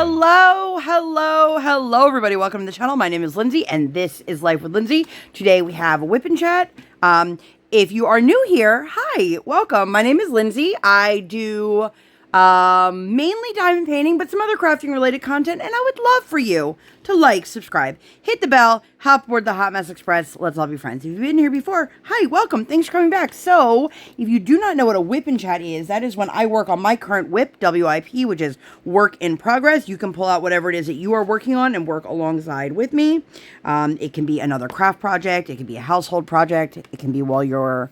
Hello, everybody. Welcome to the channel. My name is Lindsay, and this is Life with Lindsay. Today we have a WIP Chat. If you are new here, hi, welcome. My name is Lindsay. I do mainly diamond painting, but some other crafting related content, and I would love for you to like, subscribe, hit the bell, hop aboard the Hot Mess Express. Let's all be friends. If you've been here before, hi, welcome. Thanks for coming back. So, if you do not know what a WIP Chat is, that is when I work on my current WIP, WIP, which is work in progress. You can pull out whatever it is that you are working on and work alongside with me. It can be another craft project. It can be a household project. It can be while you're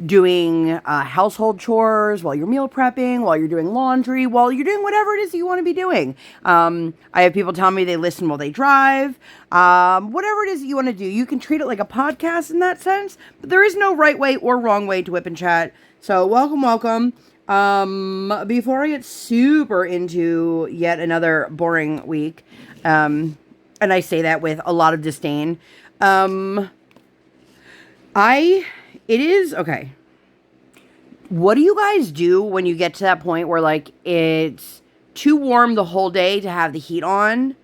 doing household chores, while you're meal prepping, while you're doing laundry, while you're doing whatever it is that you want to be doing. I have people tell me they listen while they drive. Whatever it is that you want to do, you can treat it like a podcast in that sense, but there is no right way or wrong way to WIP Chat. So welcome. Before I get super into yet another boring week, and I say that with a lot of disdain, okay. What do you guys do when you get to that point where, like, it's too warm the whole day to have the heat on,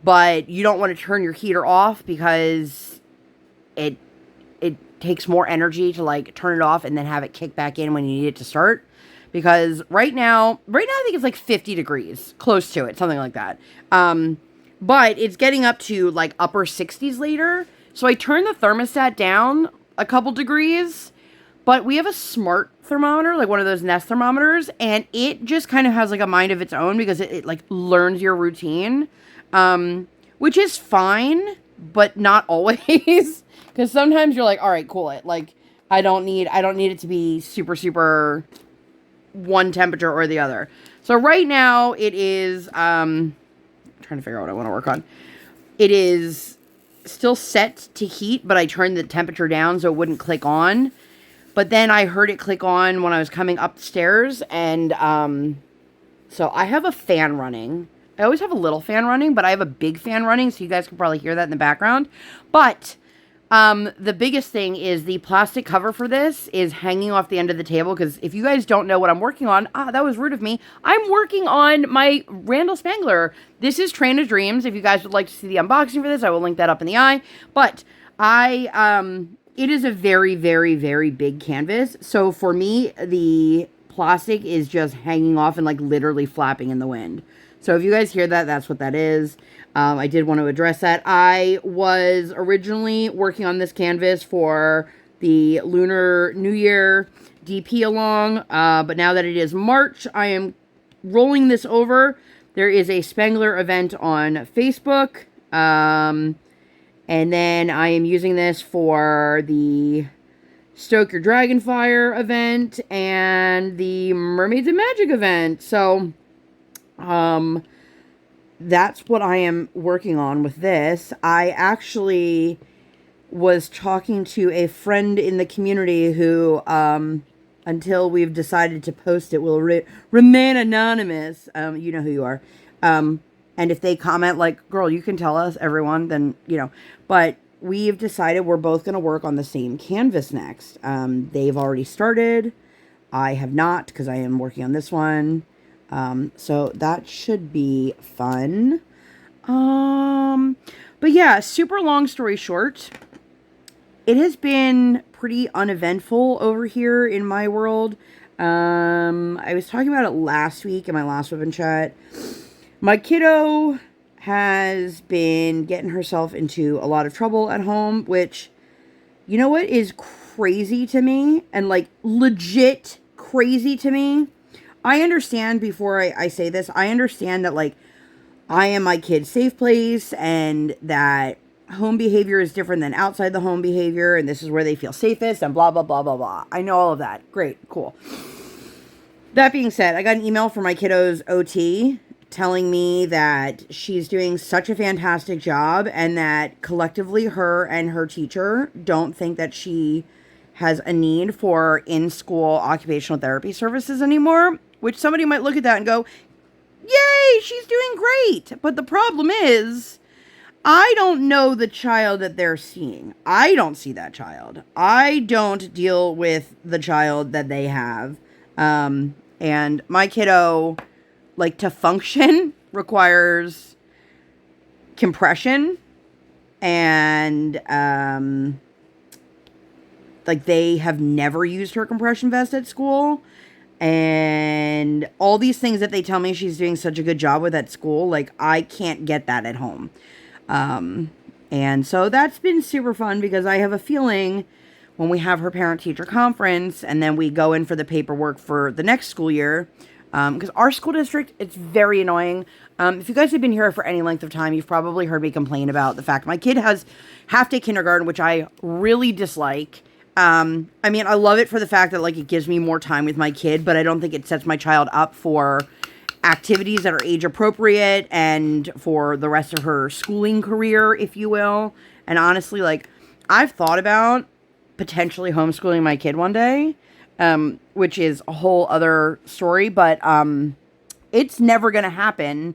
but you don't want to turn your heater off because it takes more energy to, like, turn it off and then have it kick back in when you need it to start? Because right now I think it's like 50 degrees, close to it, something like that. But it's getting up to, like, upper 60s later. So I turned the thermostat down a couple degrees, but we have a smart thermometer, like one of those Nest thermometers, and it just kind of has like a mind of its own because it like learns your routine, which is fine, but not always, because sometimes you're like, all right, cool it. Like, I don't need it to be super one temperature or the other. So right now it is, trying to figure out what I want to work on. It is still set to heat, but I turned the temperature down so it wouldn't click on. But then I heard it click on when I was coming upstairs, and so I have a fan running. I always have a little fan running, but I have a big fan running, so you guys can probably hear that in the background. But the biggest thing is the plastic cover for this is hanging off the end of the table, because if you guys don't know what I'm working on, that was rude of me. I'm working on my Randal Spangler. This is Train of Dreams. If you guys would like to see the unboxing for this, I will link that up in the eye. But it is a very big canvas. So for me, the plastic is just hanging off and like literally flapping in the wind. So if you guys hear that, that's what that is. I did want to address that. I was originally working on this canvas for the Lunar New Year DP along, but now that it is March, I am rolling this over. There is a Spangler event on Facebook, and then I am using this for the Stoke Your Dragonfire event and the Mermaids and Magic event. So, that's what I am working on with this. I actually was talking to a friend in the community who, until we've decided to post it, will remain anonymous. You know who you are. And if they comment like, girl, you can tell us, everyone, then, you know. But we've decided we're both going to work on the same canvas next. They've already started. I have not, because I am working on this one. So that should be fun. But yeah, super long story short, it has been pretty uneventful over here in my world. I was talking about it last week in my last WIP Chat. My kiddo has been getting herself into a lot of trouble at home, which, you know what is crazy to me, and like legit crazy to me? I understand, before I say this, I understand that, like, I am my kid's safe place, and that home behavior is different than outside the home behavior, and this is where they feel safest, and blah, blah, blah, blah, blah. I know all of that. Great. Cool. That being said, I got an email from my kiddo's OT telling me that she's doing such a fantastic job, and that collectively her and her teacher don't think that she has a need for in-school occupational therapy services anymore. Which somebody might look at that and go, yay, she's doing great. But the problem is, I don't know the child that they're seeing. I don't see that child. I don't deal with the child that they have. And my kiddo, like, to function requires compression and like they have never used her compression vest at school, and all these things that they tell me she's doing such a good job with at school, like I can't get that at home. And so that's been super fun because I have a feeling when we have her parent-teacher conference and then we go in for the paperwork for the next school year, because our school district, it's very annoying. If you guys have been here for any length of time, you've probably heard me complain about the fact my kid has half-day kindergarten, which I really dislike. I mean, I love it for the fact that, like, it gives me more time with my kid, but I don't think it sets my child up for activities that are age appropriate and for the rest of her schooling career, if you will. And honestly, like, I've thought about potentially homeschooling my kid one day, which is a whole other story, but it's never going to happen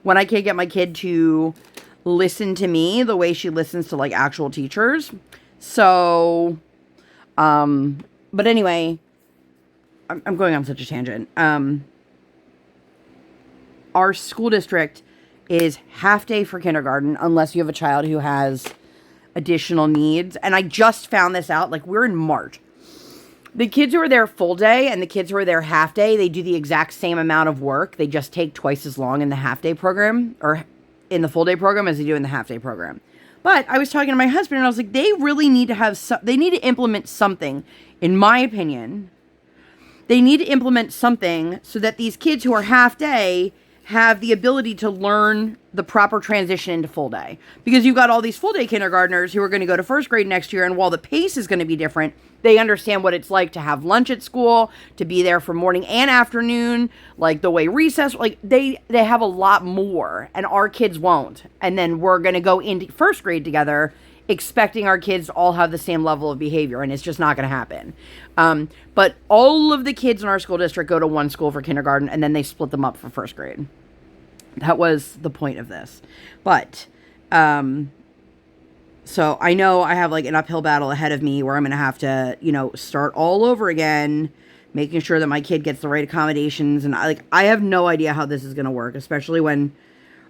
when I can't get my kid to listen to me the way she listens to, like, actual teachers. So, but anyway, I'm going on such a tangent. Our school district is half day for kindergarten unless you have a child who has additional needs. And I just found this out, like, we're in March. The kids who are there full day and the kids who are there half day, they do the exact same amount of work. They just take twice as long in the half day program or in the full day program as they do in the half day program. But I was talking to my husband and I was like, they really need to have they need to implement something, in my opinion. They need to implement something so that these kids who are half day have the ability to learn the proper transition into full day. Because you've got all these full day kindergartners who are going to go to first grade next year, and while the pace is going to be different, they understand what it's like to have lunch at school, to be there for morning and afternoon, like the way recess, like they have a lot more, and our kids won't. And then we're going to go into first grade together expecting our kids to all have the same level of behavior, and it's just not going to happen. But all of the kids in our school district go to one school for kindergarten, and then they split them up for first grade. That was the point of this. But, so I know I have like an uphill battle ahead of me where I'm going to have to, you know, start all over again, making sure that my kid gets the right accommodations. And I have no idea how this is going to work, especially when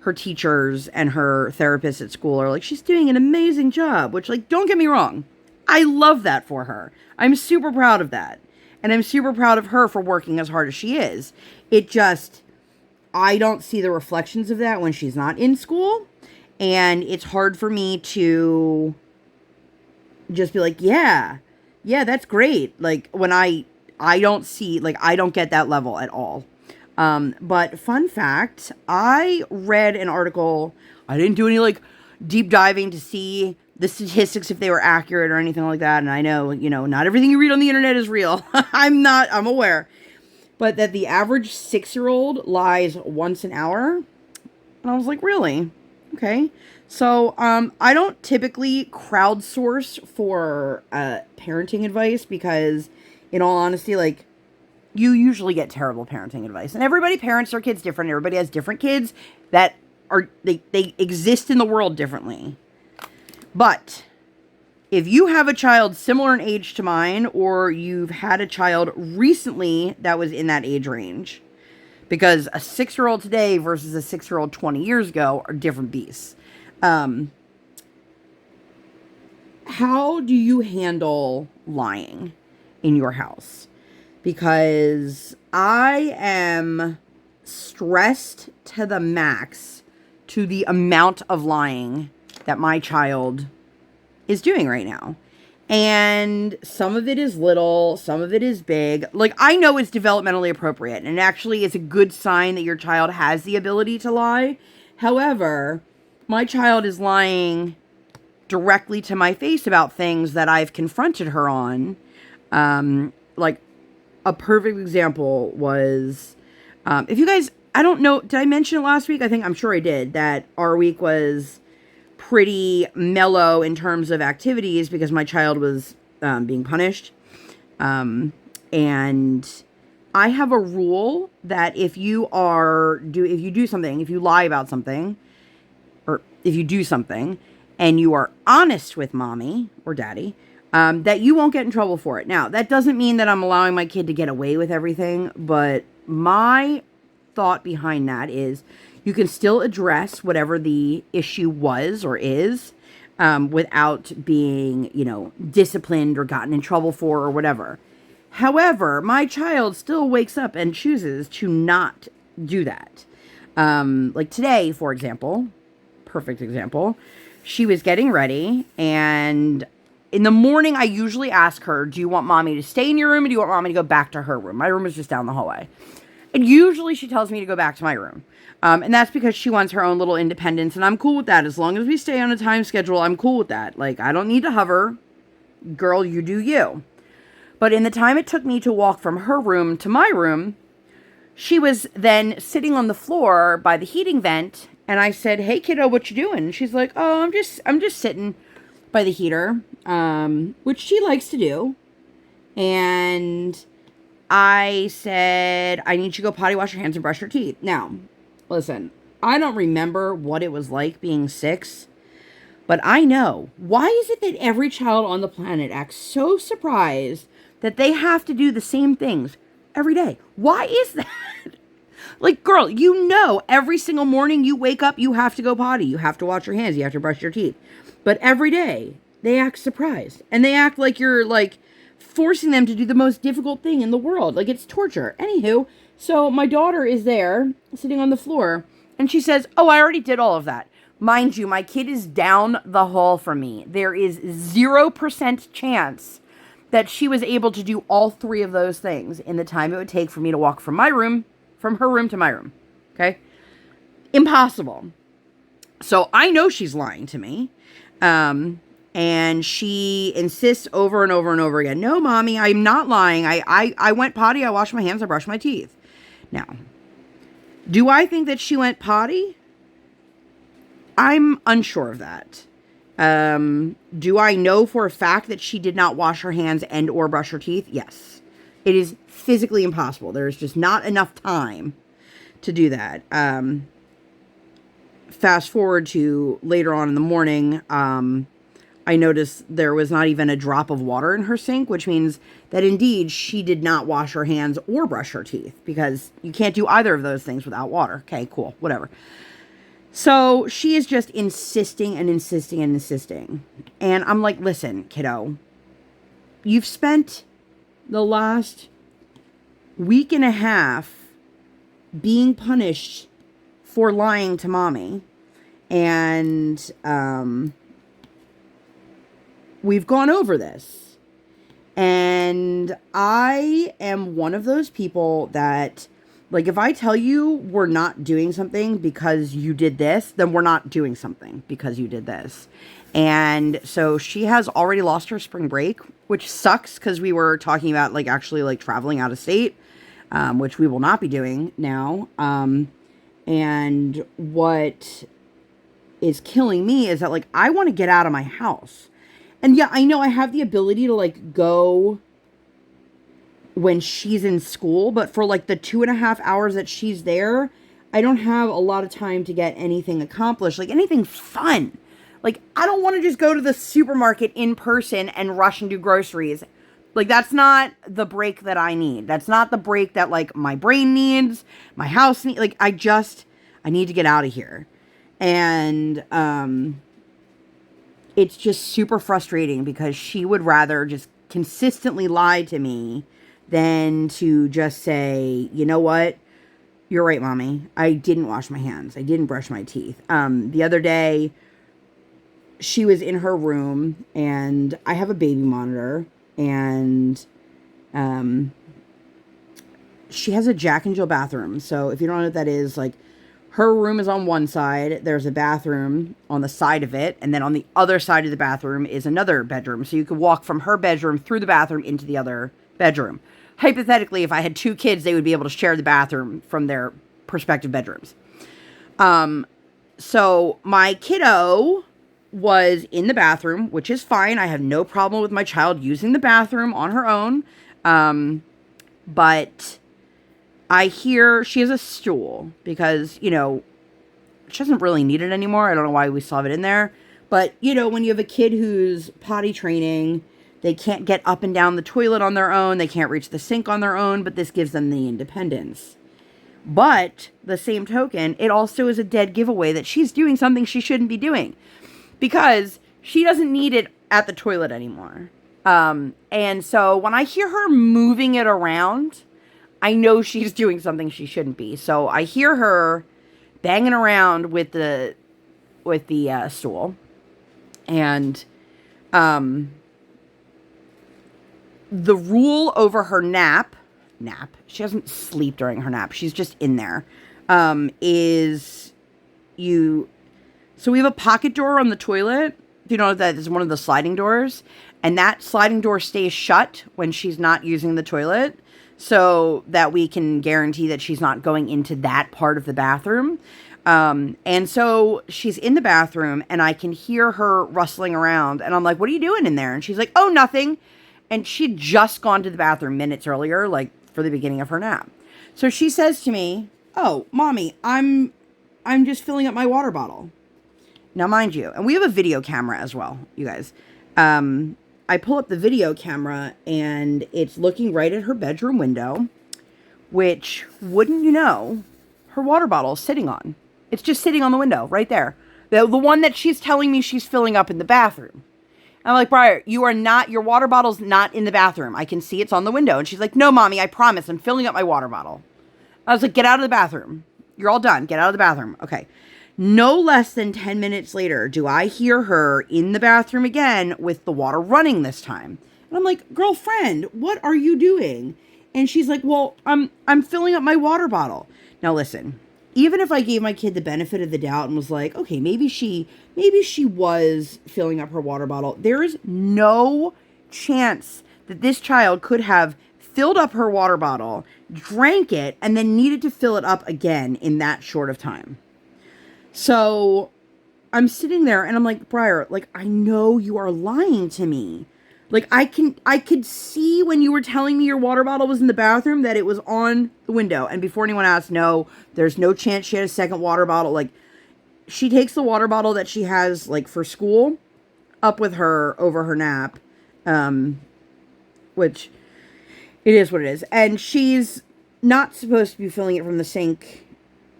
her teachers and her therapists at school are like, she's doing an amazing job, which, like, don't get me wrong. I love that for her. I'm super proud of that. And I'm super proud of her for working as hard as she is. It just, I don't see the reflections of that when she's not in school. And it's hard for me to just be like, yeah, that's great. Like, when I don't see, like, I don't get that level at all. But fun fact, I read an article. I didn't do any, like, deep diving to see the statistics, if they were accurate or anything like that. And I know, you know, not everything you read on the internet is real. I'm aware. But that the average 6-year-old lies once an hour. And I was like, really? Okay. So, I don't typically crowdsource for, parenting advice because, in all honesty, like, you usually get terrible parenting advice. And everybody parents their kids different. Everybody has different kids that are, they exist in the world differently. But if you have a child similar in age to mine, or you've had a child recently that was in that age range, because a 6-year-old today versus a 6-year-old 20 years ago are different beasts. How do you handle lying in your house? Because I am stressed to the max to the amount of lying that my child is doing right now. And some of it is little, some of it is big. Like, I know it's developmentally appropriate, and actually it's a good sign that your child has the ability to lie. However, my child is lying directly to my face about things that I've confronted her on. Like, a perfect example was, if you guys, I don't know, did I mention it last week? I'm sure I did, that our week was pretty mellow in terms of activities because my child was being punished. And I have a rule that if you do something, if you lie about something, or if you do something and you are honest with mommy or daddy, that you won't get in trouble for it. Now, that doesn't mean that I'm allowing my kid to get away with everything, but my thought behind that is You can still address whatever the issue was or is without being, disciplined or gotten in trouble for or whatever. However, my child still wakes up and chooses to not do that. Like today, for example, perfect example, she was getting ready, and in the morning, I usually ask her, do you want mommy to stay in your room or do you want mommy to go back to her room? My room is just down the hallway. And usually she tells me to go back to my room. And that's because she wants her own little independence, and I'm cool with that. As long as we stay on a time schedule, I'm cool with that. Like, I don't need to hover. Girl, you do you. But in the time it took me to walk from her room to my room, she was then sitting on the floor by the heating vent, and I said, hey, kiddo, what you doing? And she's like, oh, I'm just sitting by the heater, which she likes to do. And I said, I need you to go potty, wash your hands, and brush your teeth. Now, listen, I don't remember what it was like being 6, but I know. Why is it that every child on the planet acts so surprised that they have to do the same things every day? Why is that? Like, girl, every single morning you wake up, you have to go potty. You have to wash your hands. You have to brush your teeth. But every day, they act surprised. And they act like you're, like, forcing them to do the most difficult thing in the world. Like, it's torture. Anywho, so my daughter is there, sitting on the floor, and she says, oh, I already did all of that. Mind you, my kid is down the hall from me. There is 0% chance that she was able to do all 3 of those things in the time it would take for me to walk from her room to my room. Okay? Impossible. So I know she's lying to me. And she insists over and over and over again, no, mommy, I'm not lying. I went potty, I washed my hands, I brushed my teeth. Now, do I think that she went potty? I'm unsure of that. Do I know for a fact that she did not wash her hands and or brush her teeth? Yes. It is physically impossible. There's just not enough time to do that. Fast forward to later on in the morning, I noticed there was not even a drop of water in her sink, which means that indeed she did not wash her hands or brush her teeth, because you can't do either of those things without water. Okay, cool, whatever. So she is just insisting and insisting and insisting. And I'm like, listen, kiddo, you've spent the last week and a half being punished for lying to mommy. And we've gone over this. And I am one of those people that, like, if I tell you we're not doing something because you did this, then we're not doing something because you did this. And so she has already lost her spring break, which sucks because we were talking about, like, actually, like, traveling out of state, which we will not be doing now. And what is killing me is that, like, I want to get out of my house. And yeah, I know I have the ability to, like, go when she's in school, but for, like, the 2.5 hours that she's there, I don't have a lot of time to get anything accomplished, like, anything fun. Like, I don't want to just go to the supermarket in person and rush and do groceries. Like, that's not the break that I need. That's not the break that, like, my brain needs, my house needs. Like, I need to get out of here. And, it's just super frustrating because she would rather just consistently lie to me than to just say, you know what? You're right, mommy. I didn't wash my hands. I didn't brush my teeth. The other day, she was in her room, and I have a baby monitor, and she has a Jack and Jill bathroom. So if you don't know what that is, like, her room is on one side, there's a bathroom on the side of it, and then on the other side of the bathroom is another bedroom. So you could walk from her bedroom through the bathroom into the other bedroom. Hypothetically, if I had 2 kids, they would be able to share the bathroom from their respective bedrooms. So my kiddo was in the bathroom, which is fine. I have no problem with my child using the bathroom on her own. But I hear she has a stool because, you know, she doesn't really need it anymore. I don't know why we still have it in there. But, you know, when you have a kid who's potty training, they can't get up and down the toilet on their own. They can't reach the sink on their own, but this gives them the independence. But the same token, it also is a dead giveaway that she's doing something she shouldn't be doing, because she doesn't need it at the toilet anymore. And so when I hear her moving it around, I know she's doing something she shouldn't be. So I hear her banging around with the stool, and the rule over her nap, she doesn't sleep during her nap, she's just in there, so we have a pocket door on the toilet. You know, that is one of the sliding doors, and that sliding door stays shut when she's not using the toilet, so that we can guarantee that she's not going into that part of the bathroom. And so she's in the bathroom, and I can hear her rustling around, and I'm like, what are you doing in there? And she's like, oh, nothing. And she'd just gone to the bathroom minutes earlier, like for the beginning of her nap. So she says to me, oh, Mommy, I'm just filling up my water bottle. Now, mind you, and we have a video camera as well, you guys. I pull up the video camera, and it's looking right at her bedroom window, which, wouldn't you know, her water bottle is sitting on. It's just sitting on the window right there. The one that she's telling me she's filling up in the bathroom. I'm like, Briar, your water bottle's not in the bathroom. I can see it's on the window. And she's like, no, Mommy, I promise, I'm filling up my water bottle. I was like, get out of the bathroom. You're all done. Get out of the bathroom. Okay. No less than 10 minutes later, do I hear her in the bathroom again with the water running this time. And I'm like, girlfriend, what are you doing? And she's like, well, I'm filling up my water bottle. Now listen, even if I gave my kid the benefit of the doubt and was like, okay, maybe she was filling up her water bottle, there is no chance that this child could have filled up her water bottle, drank it, and then needed to fill it up again in that short of time. So I'm sitting there and I'm like, Briar, like, I know you are lying to me. Like, I could see when you were telling me your water bottle was in the bathroom that it was on the window. And before anyone asked, no, there's no chance she had a second water bottle. Like, she takes the water bottle that she has, like, for school up with her over her nap, which it is what it is. And she's not supposed to be filling it from the sink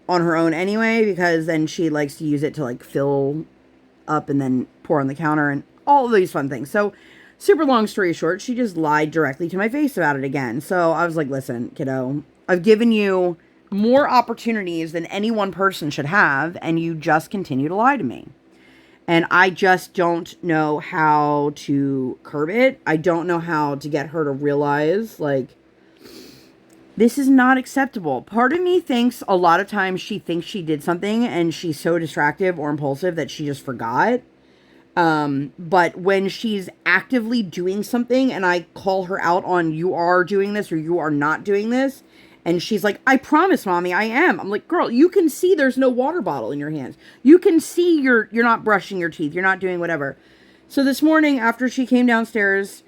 on her own anyway, because then she likes to use it to, like, fill up and then pour on the counter and all of these fun things. So, super long story short, she just lied directly to my face about it again. So I was like, listen, kiddo, I've given you more opportunities than any one person should have, and you just continue to lie to me. And I just don't know how to curb it. I don't know how to get her to realize, like, this is not acceptable. Part of me thinks a lot of times she thinks she did something and she's so distractive or impulsive that she just forgot. But when she's actively doing something and I call her out on, you are doing this or you are not doing this, and she's like, I promise, Mommy, I am. I'm like, girl, you can see there's no water bottle in your hands. You can see you're not brushing your teeth. You're not doing whatever. So this morning after she came downstairs,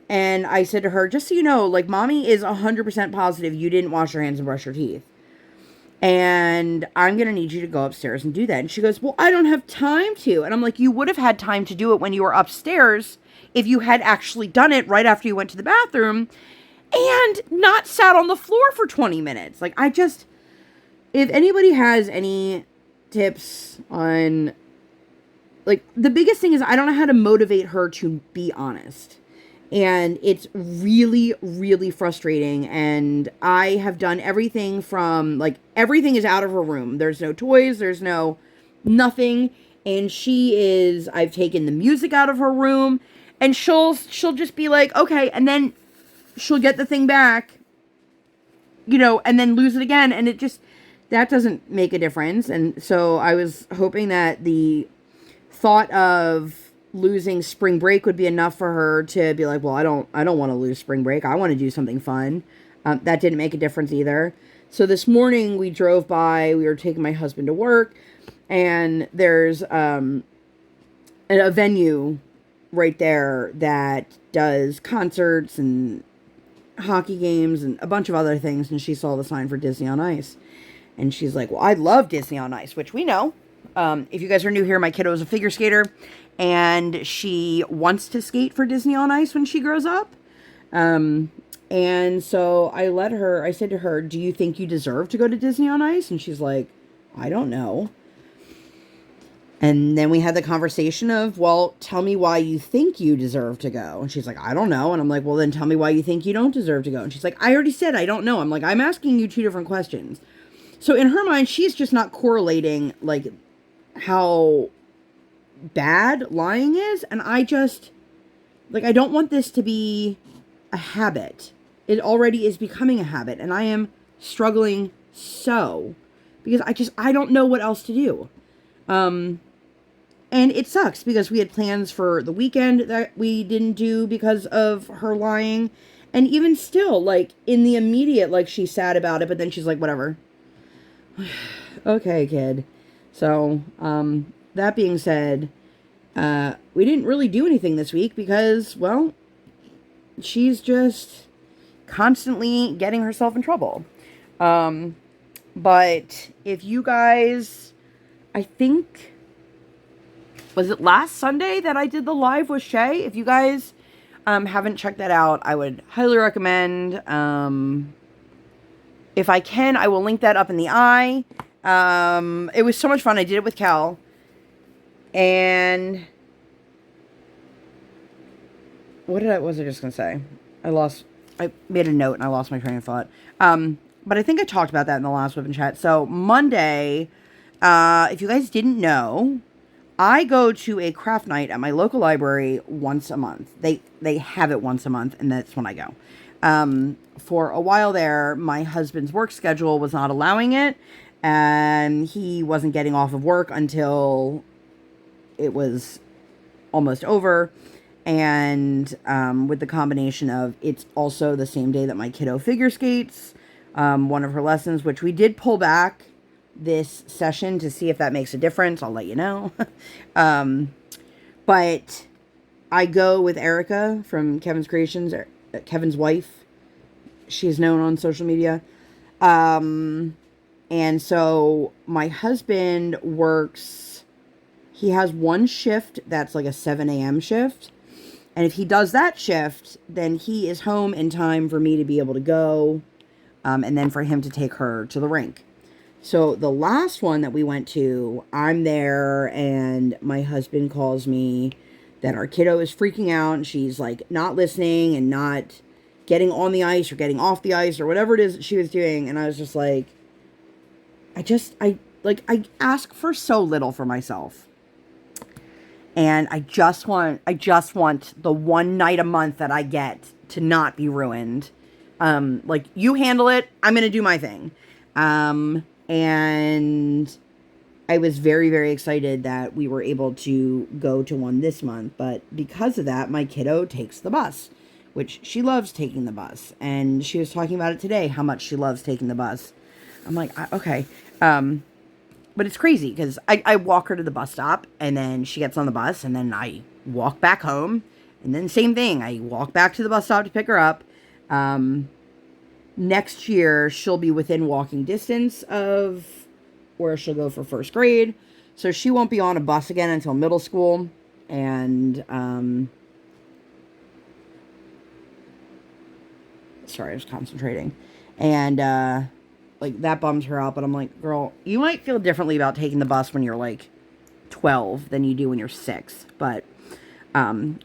and I said to her, just so you know, like, Mommy is 100% positive you didn't wash your hands and brush your teeth. And I'm going to need you to go upstairs and do that. And she goes, well, I don't have time to. And I'm like, you would have had time to do it when you were upstairs if you had actually done it right after you went to the bathroom and not sat on the floor for 20 minutes. Like, if anybody has any tips on, like, the biggest thing is I don't know how to motivate her to be honest. And it's really, really frustrating. And I have done everything from, like, everything is out of her room. There's no toys. There's no nothing. And I've taken the music out of her room. And she'll just be like, okay. And then she'll get the thing back, you know, and then lose it again. And that doesn't make a difference. And so I was hoping that the thought of losing spring break would be enough for her to be like, well, I don't want to lose spring break. I want to do something fun. That didn't make a difference either. So this morning we drove by, we were taking my husband to work, and there's a venue right there that does concerts and hockey games and a bunch of other things. And she saw the sign for Disney on Ice. And she's like, well, I love Disney on Ice, which we know. If you guys are new here, my kiddo is a figure skater, and she wants to skate for Disney on Ice when she grows up. And And so I said to her, do you think you deserve to go to Disney on Ice? And she's like, I don't know. And then we had the conversation of, well, tell me why you think you deserve to go. And she's like, I don't know. And I'm like, well, then tell me why you think you don't deserve to go. And she's like, I already said I don't know. I'm like, I'm asking you 2 different questions. So in her mind, she's just not correlating, like, how bad lying is. And I just, like, I don't want this to be a habit. It already is becoming a habit. And I am struggling so. Because I don't know what else to do. And it sucks because we had plans for the weekend that we didn't do because of her lying. And even still, like, in the immediate, like, she's sad about it, but then she's like, whatever. Okay, kid. So, that being said, we didn't really do anything this week because, well, she's just constantly getting herself in trouble. But if you guys, I think, was it last Sunday that I did the live with Shay? If you guys haven't checked that out, I would highly recommend. If I can, I will link that up in the eye. It was so much fun. I did it with Cal. And what was I just going to say? I made a note and I lost my train of thought. But I think I talked about that in the last WIP Chat. So Monday, if you guys didn't know, I go to a craft night at my local library once a month. They have it once a month, and that's when I go. For a while there, my husband's work schedule was not allowing it, and he wasn't getting off of work until it was almost over. And with the combination of, it's also the same day that my kiddo figure skates, one of her lessons, which we did pull back this session to see if that makes a difference. I'll let you know. But I go with Erica from Kevin's Creations, Kevin's wife. She's known on social media. And so my husband works, he has one shift that's like a 7 a.m. shift. And if he does that shift, then he is home in time for me to be able to go, and then for him to take her to the rink. So the last one that we went to, I'm there and my husband calls me that our kiddo is freaking out and she's like not listening and not getting on the ice or getting off the ice or whatever it is that she was doing. And I was just like, I ask for so little for myself. And I just want the one night a month that I get to not be ruined. Like, you handle it, I'm going to do my thing. And I was very, very excited that we were able to go to one this month. But because of that, my kiddo takes the bus, which she loves taking the bus. And she was talking about it today, how much she loves taking the bus. I'm like, okay. But it's crazy because I walk her to the bus stop and then she gets on the bus and then I walk back home. And then same thing. I walk back to the bus stop to pick her up. Next year, she'll be within walking distance of where she'll go for first grade. So she won't be on a bus again until middle school. And, sorry, I was concentrating. And, like, that bums her out. But I'm like, girl, you might feel differently about taking the bus when you're, like, 12 than you do when you're 6. But,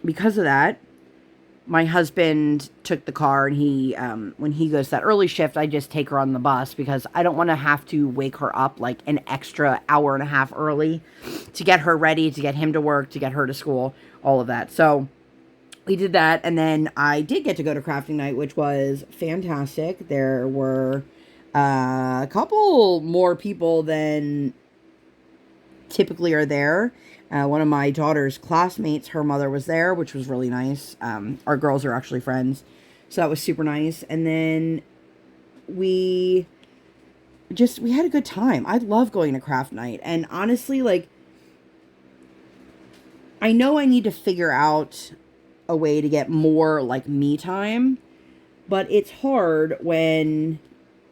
because of that, my husband took the car and he, when he goes to that early shift, I just take her on the bus because I don't want to have to wake her up like an extra hour and a half early to get her ready, to get him to work, to get her to school, all of that. So we did that. And then I did get to go to crafting night, which was fantastic. There were a couple more people than typically are there. One of my daughter's classmates, her mother was there, which was really nice. Our girls are actually friends, so that was super nice. And then we had a good time. I love going to craft night. And honestly, like, I know I need to figure out a way to get more, like, me time, but it's hard when,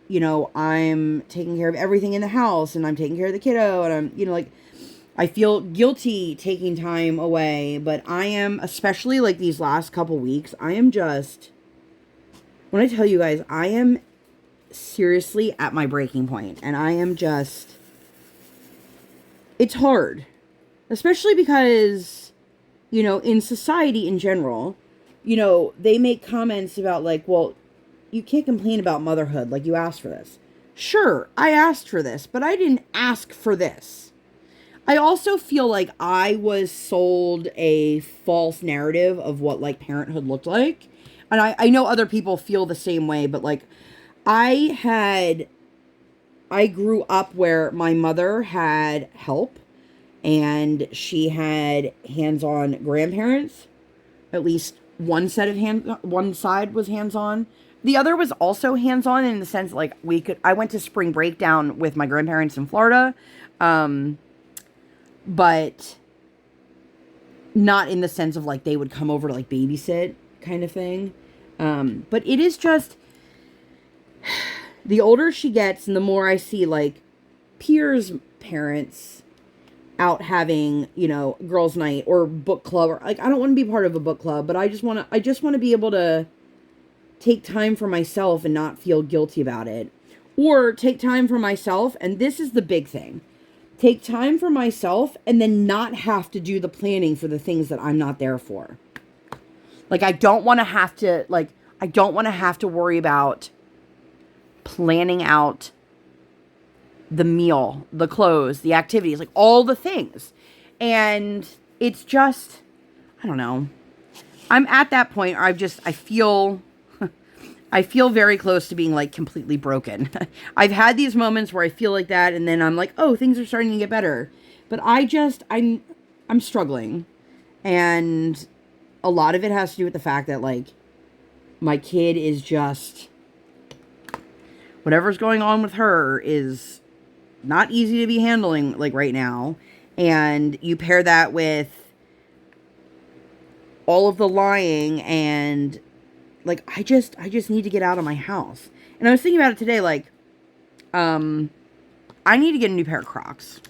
you know, I'm taking care of everything in the house and I'm taking care of the kiddo and I'm, you know, like, I feel guilty taking time away, but I am, especially like these last couple weeks, I am just, when I tell you guys, I am seriously at my breaking point, and I am just, it's hard, especially because, you know, in society in general, you know, they make comments about like, well, you can't complain about motherhood, like you asked for this. Sure, I asked for this, but I didn't ask for this. I also feel like I was sold a false narrative of what like parenthood looked like. And I know other people feel the same way, but like I grew up where my mother had help and she had hands-on grandparents. At least one side was hands-on. The other was also hands-on in the sense like I went to spring break down with my grandparents in Florida. But not in the sense of like they would come over to like babysit kind of thing. But it is just, the older she gets and the more I see like peers' parents out having, you know, girls' night or book club, or like I don't want to be part of a book club, but I just want to be able to take time for myself and not feel guilty about it. Or take time for myself, and this is the big thing. Take time for myself and then not have to do the planning for the things that I'm not there for. Like, I don't want to have to worry about planning out the meal, the clothes, the activities, like all the things. And it's just, I don't know. I'm at that point where I feel very close to being like completely broken. I've had these moments where I feel like that and then I'm like, oh, things are starting to get better. But I'm struggling. And a lot of it has to do with the fact that like my kid is just, whatever's going on with her is not easy to be handling like right now. And you pair that with all of the lying and like, I just need to get out of my house. And I was thinking about it today, like, I need to get a new pair of Crocs.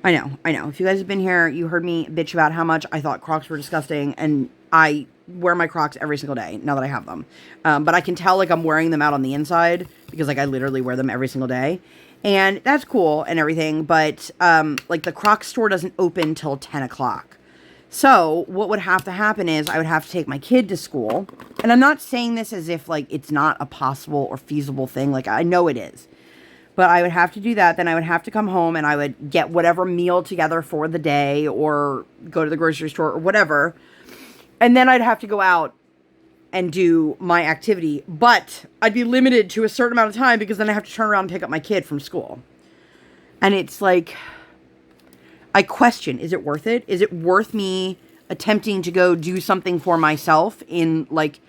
I know. If you guys have been here, you heard me bitch about how much I thought Crocs were disgusting. And I wear my Crocs every single day now that I have them. But I can tell, like, I'm wearing them out on the inside because, like, I literally wear them every single day. And that's cool and everything. But, like, the Crocs store doesn't open till 10 o'clock. So what would have to happen is I would have to take my kid to school. And I'm not saying this as if like it's not a possible or feasible thing. Like I know it is. But I would have to do that. Then I would have to come home and I would get whatever meal together for the day or go to the grocery store or whatever. And then I'd have to go out and do my activity. But I'd be limited to a certain amount of time because then I have to turn around and pick up my kid from school. And it's like, I question, is it worth it? Is it worth me attempting to go do something for myself in like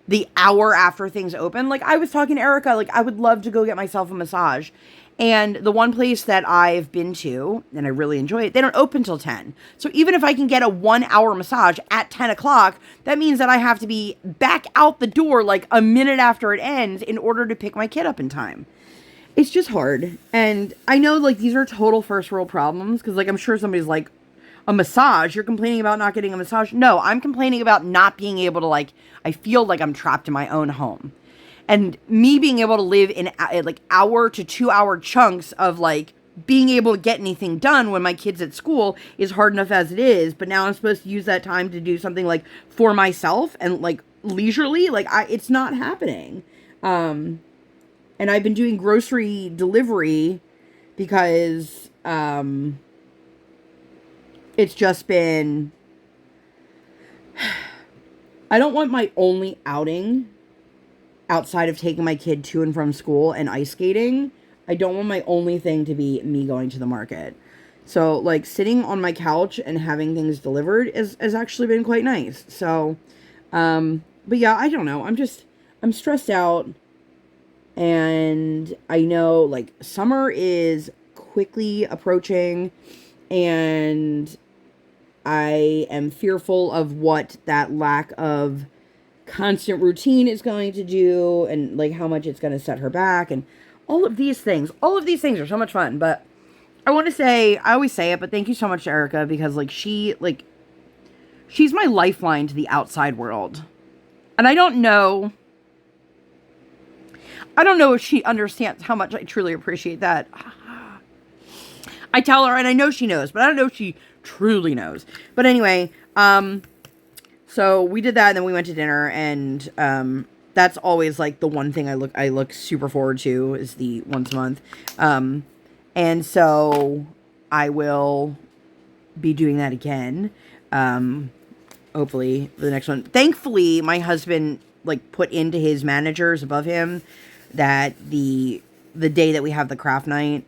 the hour after things open? Like I was talking to Erica, like I would love to go get myself a massage. And the one place that I've been to, and I really enjoy it, they don't open till 10. So even if I can get a 1 hour massage at 10 o'clock, that means that I have to be back out the door like a minute after it ends in order to pick my kid up in time. It's just hard. And I know, like, these are total first world problems. Because, like, I'm sure somebody's like, a massage? You're complaining about not getting a massage? No, I'm complaining about not being able to, like, I feel like I'm trapped in my own home. And me being able to live in, like, hour to 2 hour chunks of, like, being able to get anything done when my kid's at school is hard enough as it is. But now I'm supposed to use that time to do something, like, for myself and, like, leisurely. Like, it's not happening. And I've been doing grocery delivery because it's just been, I don't want my only outing outside of taking my kid to and from school and ice skating. I don't want my only thing to be me going to the market. So like sitting on my couch and having things delivered has actually been quite nice. So, but yeah, I don't know. I'm stressed out. And I know, like, summer is quickly approaching, and I am fearful of what that lack of constant routine is going to do, and, like, how much it's going to set her back, and all of these things. All of these things are so much fun, but I want to say, I always say it, but thank you so much to Erica, because, like, she's my lifeline to the outside world. And I don't know I don't know if she understands how much I truly appreciate that. I tell her, and I know she knows, but I don't know if she truly knows. But anyway, so we did that, and then we went to dinner, and that's always like the one thing I look super forward to is the once a month. And so I will be doing that again. Hopefully for the next one. Thankfully, my husband like put into his managers above him that the day that we have the craft night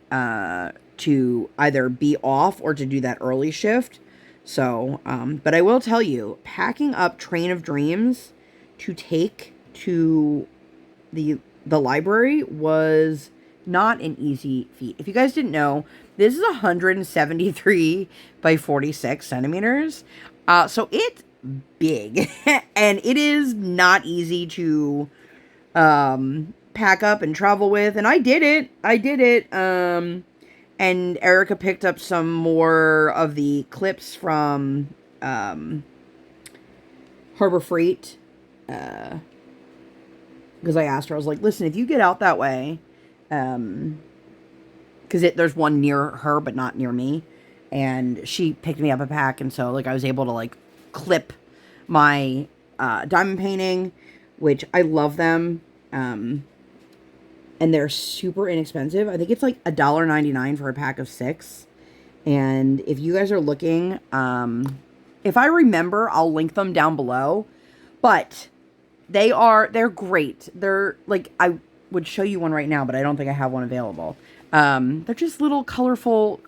to either be off or to do that early shift. So, but I will tell you, packing up Train of Dreams to take to the library was not an easy feat. If you guys didn't know, this is 173 by 46 centimeters. So it's big and it is not easy to pack up and travel with. And I did it. And Erica picked up some more of the clips from Harbor Freight. Because I asked her, I was like, listen, if you get out that way, because there's one near her, but not near me. And she picked me up a pack. And so, like, I was able to, like, clip my diamond painting, which I love them. And they're super inexpensive. I think it's like $1.99 for a pack of 6. And if you guys are looking, if I remember, I'll link them down below. But they're great. They're like, I would show you one right now, but I don't think I have one available. They're just little colorful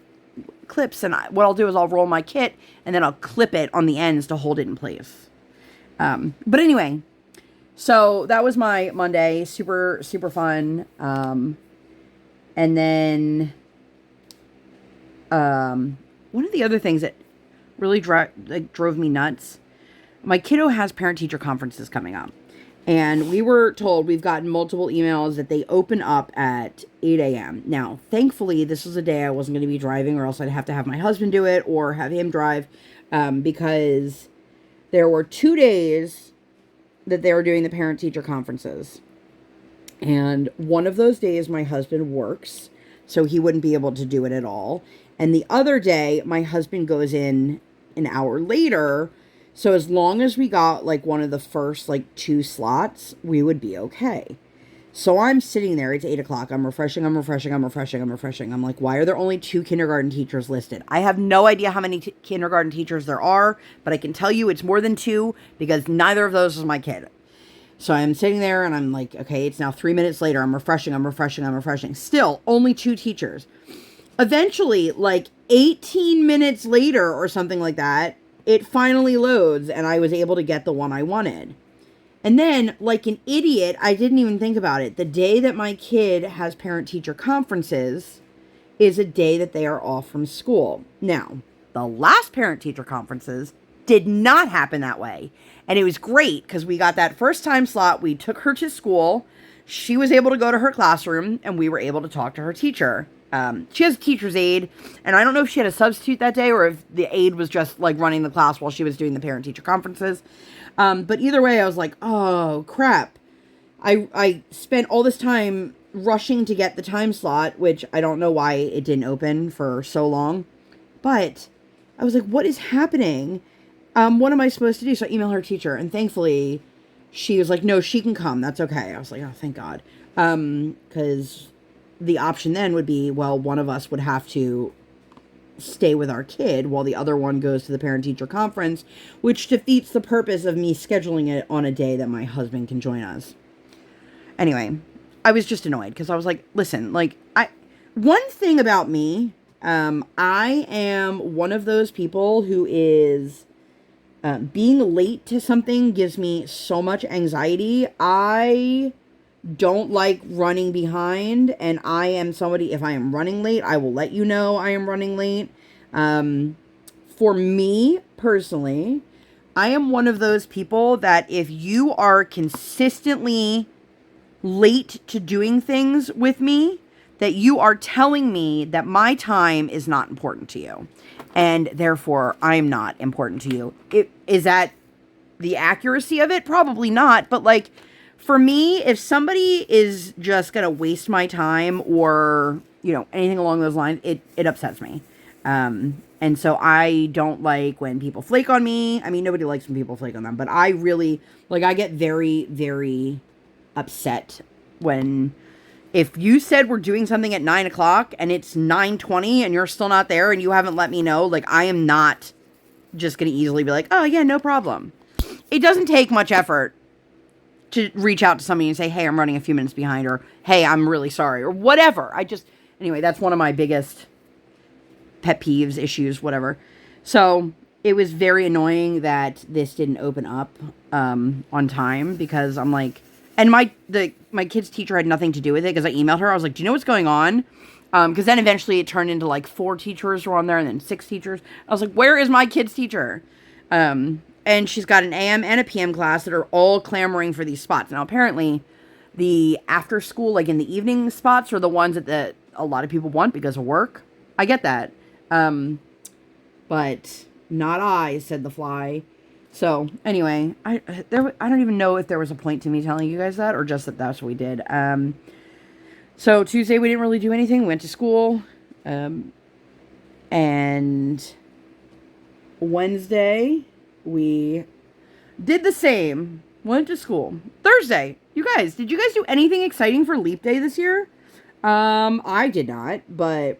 clips. And what I'll do is I'll roll my kit and then I'll clip it on the ends to hold it in place. But anyway, so that was my Monday. Super, super fun. And then, one of the other things that really drove me nuts, my kiddo has parent-teacher conferences coming up. And we were told, we've gotten multiple emails that they open up at 8 a.m. Now, thankfully, this was a day I wasn't going to be driving, or else I'd have to have my husband do it or have him drive, because there were 2 days that they were doing the parent-teacher conferences. And one of those days, my husband works, so he wouldn't be able to do it at all. And the other day, my husband goes in an hour later. So as long as we got, like, one of the first, like, 2 slots, we would be okay. So I'm sitting there. It's 8 o'clock. I'm refreshing. I'm like, why are there only 2 kindergarten teachers listed? I have no idea how many kindergarten teachers there are, but I can tell you it's more than 2 because neither of those is my kid. So I'm sitting there and I'm like, okay, it's now 3 minutes later. I'm refreshing. Still, only 2 teachers. Eventually, like 18 minutes later or something like that, it finally loads, and I was able to get the one I wanted. And then, like an idiot, I didn't even think about it. The day that my kid has parent-teacher conferences is a day that they are off from school. Now, the last parent-teacher conferences did not happen that way. And it was great, because we got that first time slot. We took her to school. She was able to go to her classroom, and we were able to talk to her teacher. She has a teacher's aide, and I don't know if she had a substitute that day or if the aide was just like running the class while she was doing the parent-teacher conferences. But either way, I was like, oh crap. I spent all this time rushing to get the time slot, which I don't know why it didn't open for so long. But I was like, what is happening? What am I supposed to do? So I emailed her teacher, and thankfully she was like, no, she can come. That's okay. I was like, oh, thank God. Because the option then would be, well, one of us would have to stay with our kid while the other one goes to the parent-teacher conference, which defeats the purpose of me scheduling it on a day that my husband can join us. Anyway, I was just annoyed because I was like, listen, like, one thing about me, I am one of those people who is, being late to something gives me so much anxiety. I don't like running behind, and I am somebody, if I am running late, I will let you know I am running late. For me, personally, I am one of those people that if you are consistently late to doing things with me, that you are telling me that my time is not important to you, and therefore I'm not important to you. Is that the accuracy of it? Probably not, but like, For me, if somebody is just going to waste my time or, anything along those lines, it upsets me. And so I don't like when people flake on me. I mean, nobody likes when people flake on them, but I really, I get very, very upset when, if you said we're doing something at 9 o'clock and it's 9:20 and you're still not there and you haven't let me know, I am not just going to easily be like, oh yeah, no problem. It doesn't take much effort to reach out to somebody and say, hey, I'm running a few minutes behind, or hey, I'm really sorry, or whatever. Anyway, that's one of my biggest pet peeves, issues, whatever. So it was very annoying that this didn't open up on time, because I'm like, and my kid's teacher had nothing to do with it, because I emailed her. I was like, do you know what's going on? Because then eventually it turned into 4 teachers were on there and then 6 teachers. I was like, where is my kid's teacher? And she's got an AM and a PM class that are all clamoring for these spots. Now, apparently, the after school, in the evening spots, are the ones that a lot of people want because of work. I get that. But not I, said the fly. So, anyway, I don't even know if there was a point to me telling you guys that, or just that that's what we did. So, Tuesday, we didn't really do anything. We went to school. And Wednesday, we did the same. Went to school. Thursday, you guys, did you guys do anything exciting for Leap Day this year? I did not, but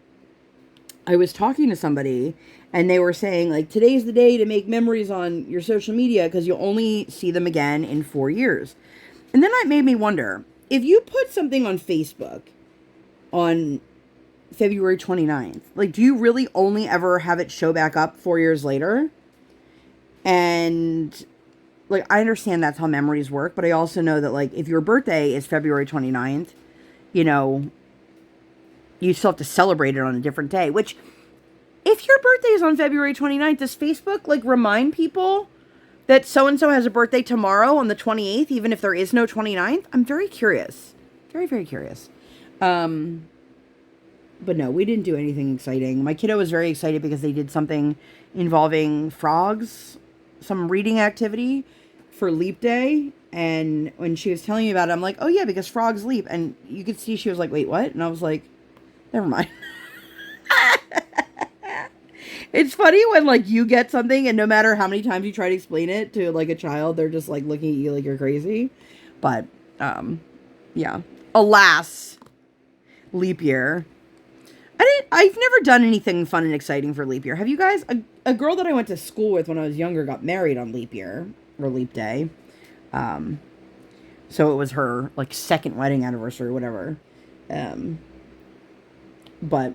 I was talking to somebody and they were saying, today's the day to make memories on your social media because you'll only see them again in 4 years. And then that made me wonder, if you put something on Facebook on February 29th, do you really only ever have it show back up 4 years later? And, I understand that's how memories work, but I also know that, if your birthday is February 29th, you still have to celebrate it on a different day, which, if your birthday is on February 29th, does Facebook, remind people that so-and-so has a birthday tomorrow on the 28th, even if there is no 29th? I'm very curious. Very, very curious. But no, we didn't do anything exciting. My kiddo was very excited because they did something involving frogs, some reading activity for Leap Day. And when she was telling me about it, I'm like, oh yeah, because frogs leap. And you could see she was like, wait, what? And I was like, never mind. It's funny when, you get something and no matter how many times you try to explain it to, a child, they're just, looking at you like you're crazy. But, yeah. Alas, leap year. I've never done anything fun and exciting for leap year. Have you guys? A girl that I went to school with when I was younger got married on leap year, or Leap Day. So it was her, second wedding anniversary or whatever. But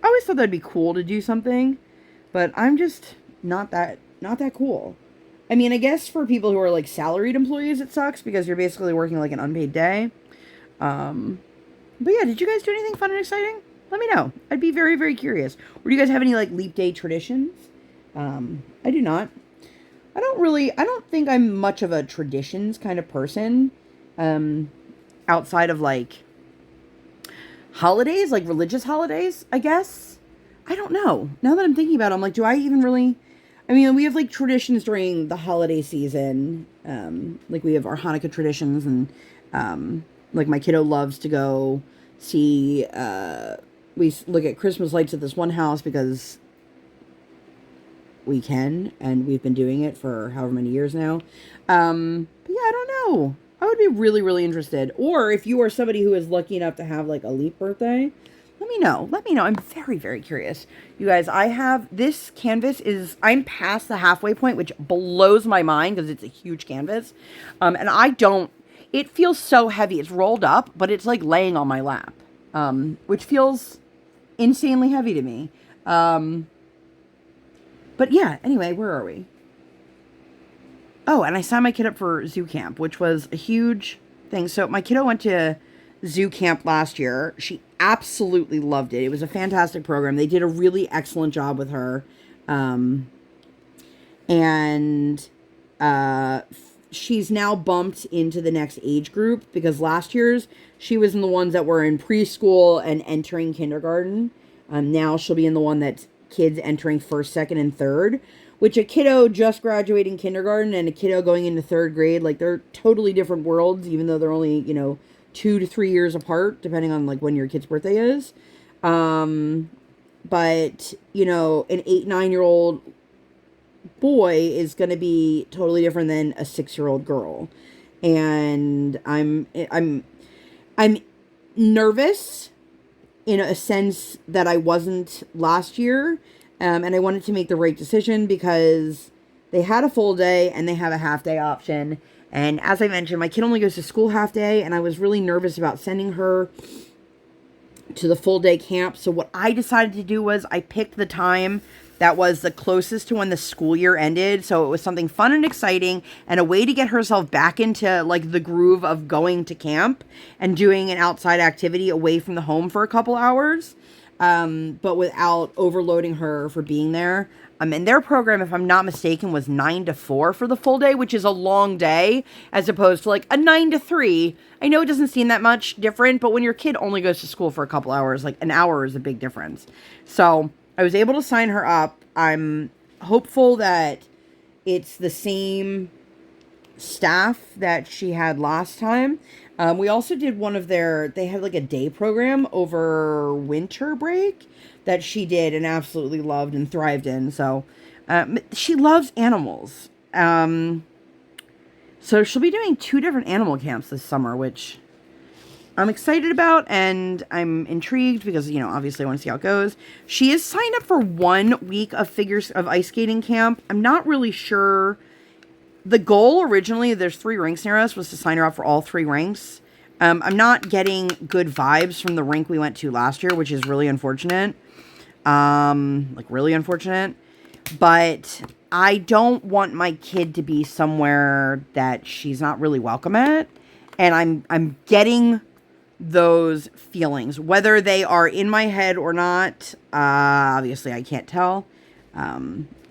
I always thought that'd be cool to do something, but I'm just not that cool. I mean, I guess for people who are, salaried employees, it sucks because you're basically working, an unpaid day. But yeah, did you guys do anything fun and exciting? Let me know. I'd be very, very curious. Or do you guys have any, Leap Day traditions? I do not. I don't think I'm much of a traditions kind of person. Outside of, holidays, religious holidays, I guess. I don't know. Now that I'm thinking about it, I'm do I even really... I mean, we have, traditions during the holiday season. We have our Hanukkah traditions, and, my kiddo loves to go see... we look at Christmas lights at this one house because we can, and we've been doing it for however many years now. But yeah, I don't know. I would be really, really interested. Or if you are somebody who is lucky enough to have, a leap birthday, let me know. Let me know. I'm very, very curious. You guys, this canvas I'm past the halfway point, which blows my mind because it's a huge canvas. And it feels so heavy. It's rolled up, but it's, laying on my lap, which feels insanely heavy to me. But yeah, anyway, where are we? Oh, and I signed my kid up for zoo camp, which was a huge thing. So my kiddo went to zoo camp last year. She absolutely loved it. It was a fantastic program. They did a really excellent job with her. She's now bumped into the next age group because last year's she was in the ones that were in preschool and entering kindergarten. Now she'll be in the one that's kids entering first, second, and third, which a kiddo just graduating kindergarten and a kiddo going into third grade, like they're totally different worlds, even though they're only, 2 to 3 years apart, depending on like when your kid's birthday is. But, an 8, 9-year-old boy is going to be totally different than a 6-year-old girl. And I'm nervous in a sense that I wasn't last year. And I wanted to make the right decision because they had a full day and they have a half day option. And as I mentioned, my kid only goes to school half day, and I was really nervous about sending her to the full day camp. So what I decided to do was I picked the time that was the closest to when the school year ended. So it was something fun and exciting and a way to get herself back into like the groove of going to camp and doing an outside activity away from the home for a couple hours. But without overloading her for being there. And their program, if I'm not mistaken, was 9 to 4 for the full day, which is a long day, as opposed to like a 9 to 3. I know it doesn't seem that much different, but when your kid only goes to school for a couple hours, like an hour is a big difference. So I was able to sign her up. I'm hopeful that it's the same staff that she had last time. We also did they had like a day program over winter break that she did and absolutely loved and thrived in. So she loves animals. So she'll be doing 2 different animal camps this summer, which I'm excited about, and I'm intrigued because, obviously I want to see how it goes. She is signed up for 1 week of ice skating camp. I'm not really sure. The goal originally, there's 3 rinks near us, was to sign her up for all 3 rinks. I'm not getting good vibes from the rink we went to last year, which is really unfortunate. Really unfortunate. But I don't want my kid to be somewhere that she's not really welcome at. And I'm getting those feelings, whether they are in my head or not. Obviously I can't tell.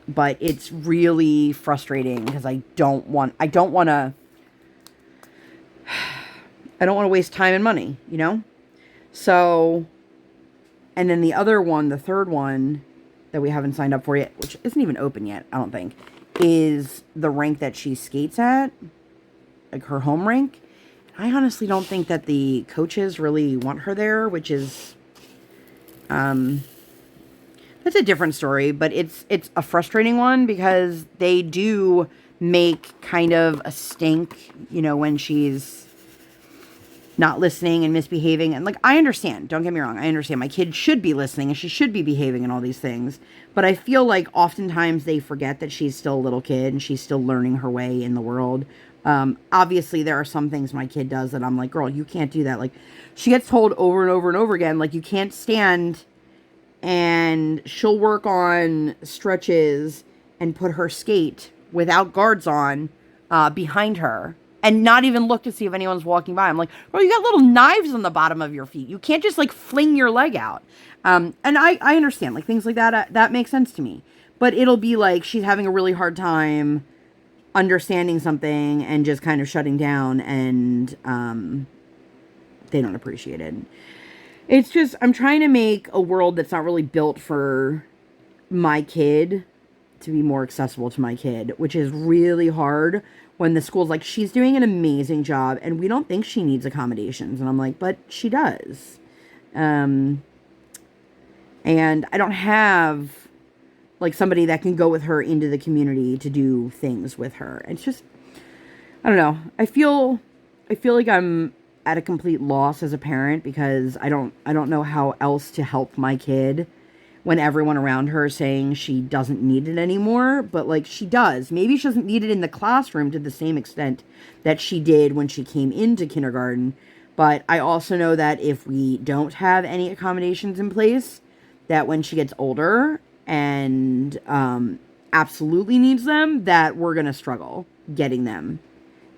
But it's really frustrating because I don't want to waste time and money, So, and then the other one, the third one that we haven't signed up for yet, which isn't even open yet, I don't think, is the rink that she skates at, like her home rink. I honestly don't think that the coaches really want her there, which is, that's a different story, but it's a frustrating one because they do make kind of a stink, when she's not listening and misbehaving. And like, I understand, don't get me wrong. I understand my kid should be listening and she should be behaving and all these things. But I feel like oftentimes they forget that she's still a little kid and she's still learning her way in the world. Obviously there are some things my kid does that I'm like, girl, you can't do that. Like, she gets told over and over and over again, like, you can't stand, and she'll work on stretches and put her skate without guards on, behind her and not even look to see if anyone's walking by. I'm like, well, you got little knives on the bottom of your feet. You can't just like fling your leg out. And I understand, like, things like that, that makes sense to me, but it'll be like she's having a really hard time understanding something and just kind of shutting down, and they don't appreciate it. It's just, I'm trying to make a world that's not really built for my kid to be more accessible to my kid, which is really hard when the school's like, she's doing an amazing job and we don't think she needs accommodations. And I'm like, but she does. And I don't have like somebody that can go with her into the community to do things with her. It's just, I don't know. I feel like I'm at a complete loss as a parent because I don't know how else to help my kid when everyone around her is saying she doesn't need it anymore, but like she does. Maybe she doesn't need it in the classroom to the same extent that she did when she came into kindergarten. But I also know that if we don't have any accommodations in place, that when she gets older and absolutely needs them, that we're going to struggle getting them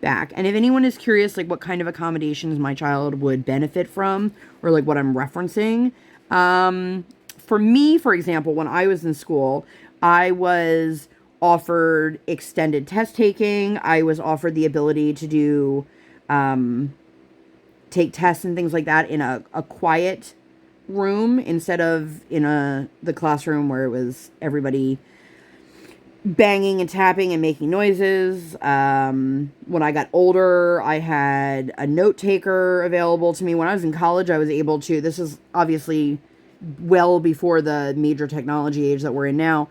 back. And if anyone is curious, like, what kind of accommodations my child would benefit from, or like what I'm referencing, for me, for example, when I was in school, I was offered extended test taking. I was offered the ability to do, take tests and things like that in a quiet room instead of in the classroom where it was everybody banging and tapping and making noises. When I got older, I had a note taker available to me. When I was in college, I was able to, this is obviously well before the major technology age that we're in now,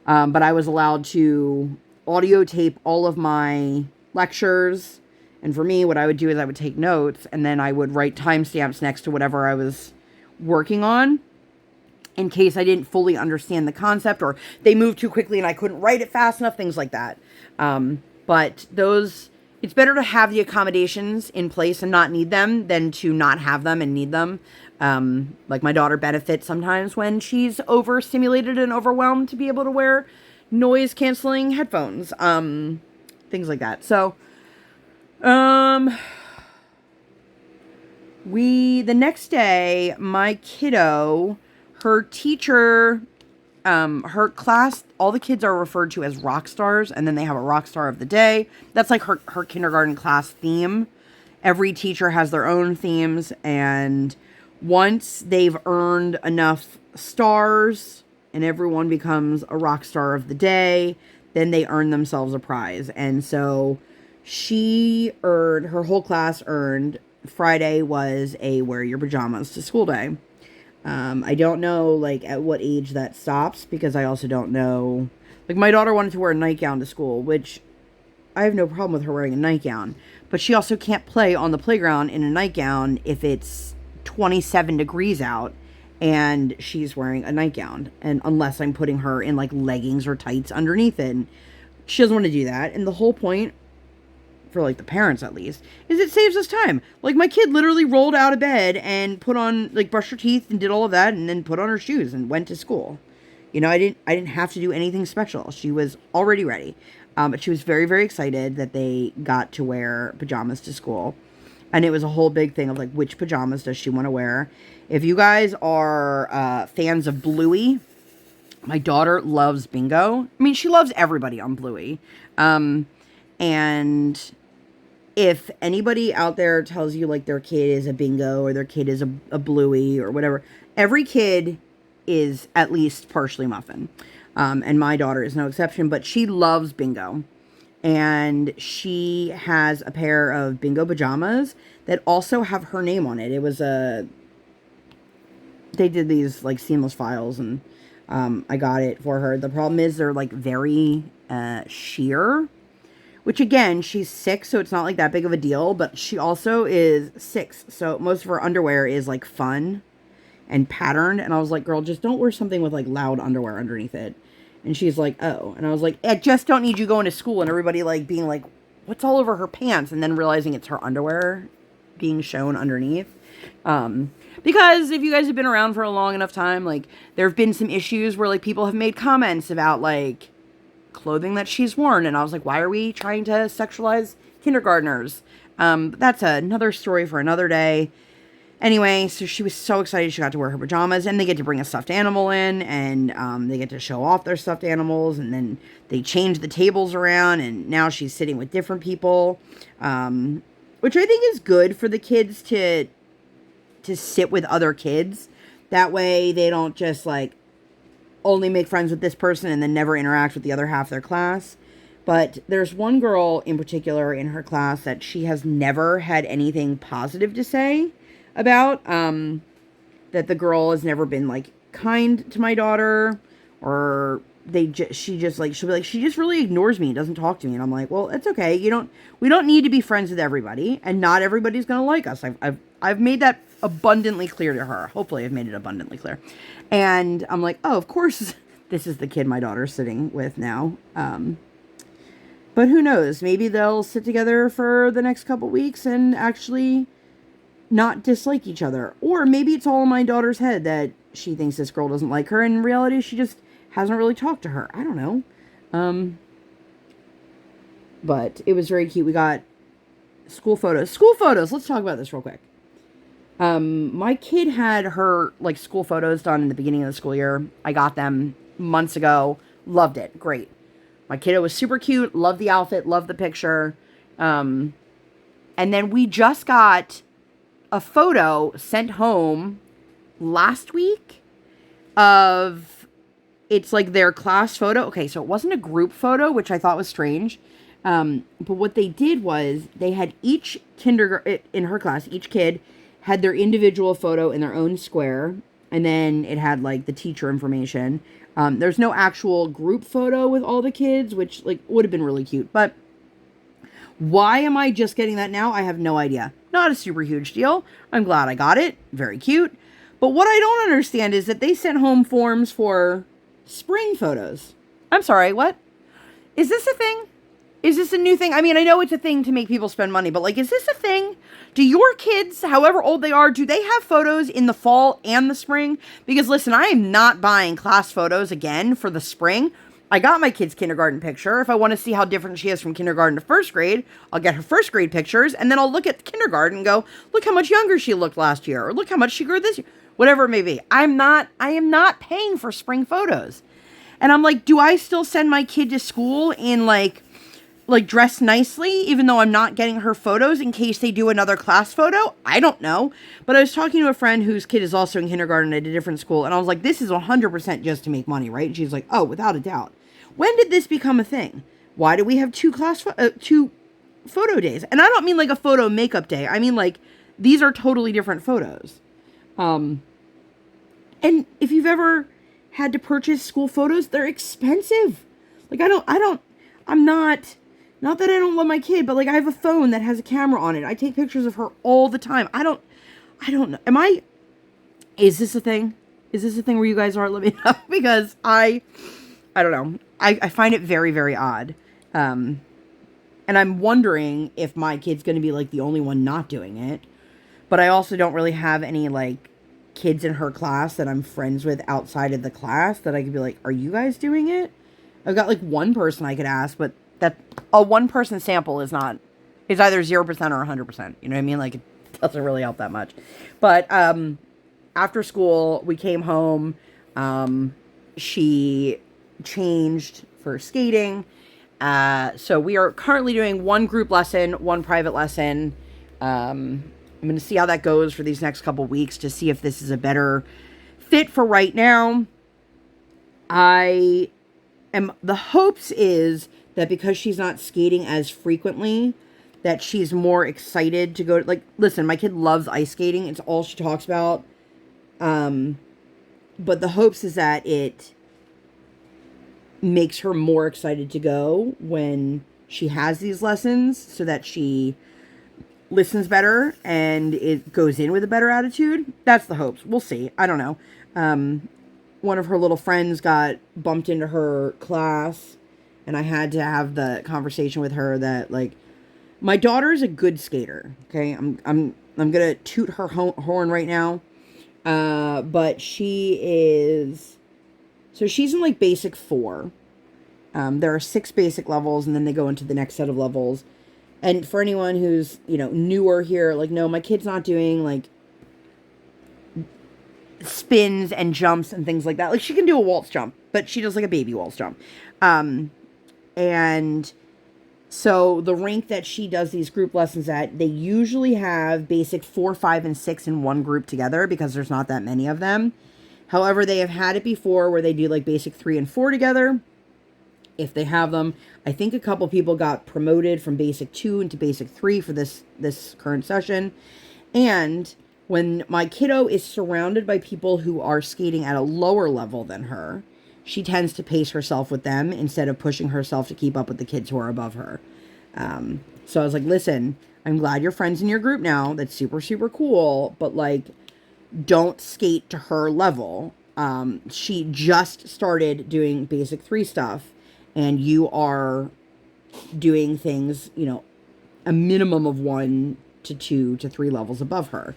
but I was allowed to audio tape all of my lectures. And for me, what I would do is I would take notes, and then I would write timestamps next to whatever I was working on, in case I didn't fully understand the concept, or they moved too quickly and I couldn't write it fast enough, things like that. But those, it's better to have the accommodations in place and not need them than to not have them and need them. Like my daughter benefits sometimes when she's overstimulated and overwhelmed to be able to wear noise canceling headphones, things like that. So, the next day, my kiddo, her teacher, her class, all the kids are referred to as rock stars, and then they have a rock star of the day. That's like her kindergarten class theme. Every teacher has their own themes, and once they've earned enough stars and everyone becomes a rock star of the day, then they earn themselves a prize. And so her whole class earned, Friday was a wear your pajamas to school day. I don't know, like, at what age that stops, because I also don't know, like, my daughter wanted to wear a nightgown to school, which I have no problem with her wearing a nightgown, but she also can't play on the playground in a nightgown if it's 27 degrees out and she's wearing a nightgown, and unless I'm putting her in, like, leggings or tights underneath it, and she doesn't want to do that. And the whole point, for like the parents at least, is it saves us time. Like, my kid literally rolled out of bed and put on, like, brushed her teeth and did all of that, and then put on her shoes and went to school. You know, I didn't have to do anything special. She was already ready. But she was very, very excited that they got to wear pajamas to school. And it was a whole big thing of, like, which pajamas does she want to wear. If you guys are fans of Bluey, my daughter loves Bingo. I mean, she loves everybody on Bluey. And if anybody out there tells you, like, their kid is a Bingo or their kid is a Bluey or whatever, every kid is at least partially Muffin. And my daughter is no exception, but she loves Bingo. And she has a pair of Bingo pajamas that also have her name on it. It was they did these, like, seamless files, and I got it for her. The problem is they're, like, very sheer. Which, again, she's 6, so it's not, like, that big of a deal. But she also is 6, so most of her underwear is, like, fun and patterned. And I was like, girl, just don't wear something with, like, loud underwear underneath it. And she's like, oh. And I was like, I just don't need you going to school. And everybody, like, being like, what's all over her pants? And then realizing it's her underwear being shown underneath. Because if you guys have been around for a long enough time, like, there have been some issues where, like, people have made comments about, like, clothing that she's worn, and I was like, why are we trying to sexualize kindergartners? But that's another story for another day. Anyway, so she was so excited she got to wear her pajamas, and they get to bring a stuffed animal in, and they get to show off their stuffed animals, and then they change the tables around, and now she's sitting with different people, which I think is good for the kids to sit with other kids. That way they don't just, like, only make friends with this person and then never interact with the other half of their class. But there's one girl in particular in her class that she has never had anything positive to say about. That the girl has never been, like, kind to my daughter, or she just really ignores me and doesn't talk to me. And I'm like, well, it's okay. We don't need to be friends with everybody, and not everybody's gonna like us. I've made that abundantly clear to her. Hopefully I've made it abundantly clear. And I'm like, oh, of course, this is the kid my daughter's sitting with now. But who knows? Maybe they'll sit together for the next couple weeks and actually not dislike each other. Or maybe it's all in my daughter's head that she thinks this girl doesn't like her. In reality, she just hasn't really talked to her. I don't know. But it was very cute. We got school photos. School photos. Let's talk about this real quick. My kid had her, like, school photos done in the beginning of the school year. I got them months ago. Loved it. Great. My kiddo was super cute. Loved the outfit. Loved the picture. And then we just got a photo sent home last week of it's like their class photo. Okay, so it wasn't a group photo, which I thought was strange. But what they did was they had each kindergarten in her class, each kid had their individual photo in their own square, and then it had like the teacher information. There's no actual group photo with all the kids, which like would have been really cute. But why am I just getting that now? I have no idea. Not a super huge deal. I'm glad I got it. Very cute. But what I don't understand is that they sent home forms for spring photos. I'm sorry, what? Is this a thing? Is this a new thing? I mean, I know it's a thing to make people spend money, but like, is this a thing? Do your kids, however old they are, do they have photos in the fall and the spring? Because listen, I am not buying class photos again for the spring. I got my kid's kindergarten picture. If I want to see how different she is from kindergarten to first grade, I'll get her first grade pictures, and then I'll look at kindergarten and go, look how much younger she looked last year, or look how much she grew this year. Whatever it may be. I am not paying for spring photos. And I'm like, do I still send my kid to school in like dressed nicely, even though I'm not getting her photos in case they do another class photo? I don't know. But I was talking to a friend whose kid is also in kindergarten at a different school, and I was like, this is 100% just to make money, right? And she's like, oh, without a doubt. When did this become a thing? Why do we have two photo days? And I don't mean like a photo makeup day. I mean like these are totally different photos. And if you've ever had to purchase school photos, they're expensive. Like I'm not that I don't love my kid, but like I have a phone that has a camera on it. I take pictures of her all the time. I don't know. Is this a thing? Is this a thing where you guys are? Let me know, because I don't know. I find it very, very odd. And I'm wondering if my kid's going to be like the only one not doing it. But I also don't really have any like kids in her class that I'm friends with outside of the class that I could be like, are you guys doing it? I've got like one person I could ask, but that a one person sample is either 0% or 100%. You know what I mean? Like it doesn't really help that much. But after school, we came home. She changed for skating. So we are currently doing one group lesson, one private lesson. I'm going to see how that goes for these next couple weeks to see if this is a better fit for right now. The hopes is that because she's not skating as frequently, that she's more excited to go. Like, listen, my kid loves ice skating. It's all she talks about. But the hopes is that it makes her more excited to go when she has these lessons, so that she listens better and it goes in with a better attitude. That's the hopes. We'll see. I don't know. One of her little friends got bumped into her class, and I had to have the conversation with her that like, my daughter's a good skater. Okay. I'm going to toot her horn right now. But she's in like basic 4. There are 6 basic levels, and then they go into the next set of levels. And for anyone who's, newer here, like, no, my kid's not doing like spins and jumps and things like that. Like, she can do a waltz jump, but she does like a baby waltz jump. And so the rink that she does these group lessons at, they usually have basic 4, 5, and 6 in one group together because there's not that many of them. However, they have had it before where they do like basic 3 and 4 together. If they have them, I think a couple people got promoted from basic 2 into basic 3 for this current session. And when my kiddo is surrounded by people who are skating at a lower level than her, she tends to pace herself with them instead of pushing herself to keep up with the kids who are above her. So I was like, listen, I'm glad you're friends in your group now. That's super, super cool. But like, don't skate to her level. She just started doing basic 3 stuff, and you are doing things, a minimum of 1 to 2 to 3 levels above her.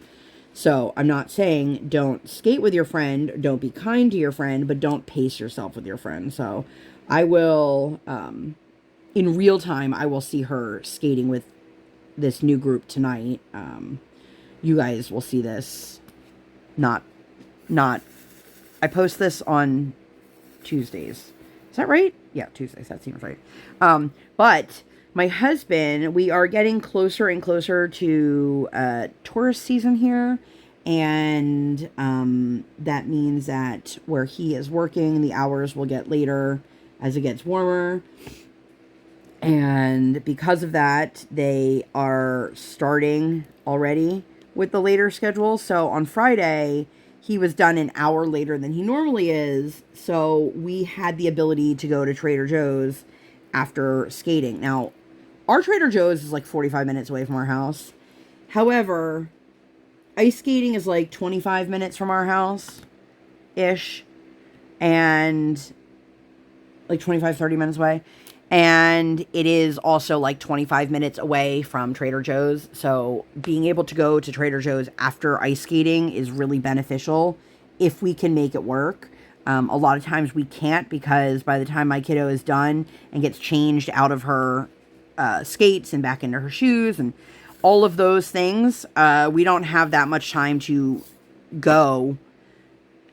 So I'm not saying don't skate with your friend, don't be kind to your friend, but don't pace yourself with your friend. So I will, in real time, I will see her skating with this new group tonight. You guys will see this. I post this on Tuesdays. Is that right? Yeah, Tuesdays. That seems right. But my husband, we are getting closer and closer to tourist season here. And that means that where he is working, the hours will get later as it gets warmer. And because of that, they are starting already with the later schedule. So on Friday, he was done an hour later than he normally is. So we had the ability to go to Trader Joe's after skating. Now, our Trader Joe's is like 45 minutes away from our house. However, ice skating is like 25 minutes from our house-ish. And like 25, 30 minutes away. And it is also like 25 minutes away from Trader Joe's. So being able to go to Trader Joe's after ice skating is really beneficial if we can make it work. A lot of times we can't, because by the time my kiddo is done and gets changed out of her skates and back into her shoes and all of those things, we don't have that much time to go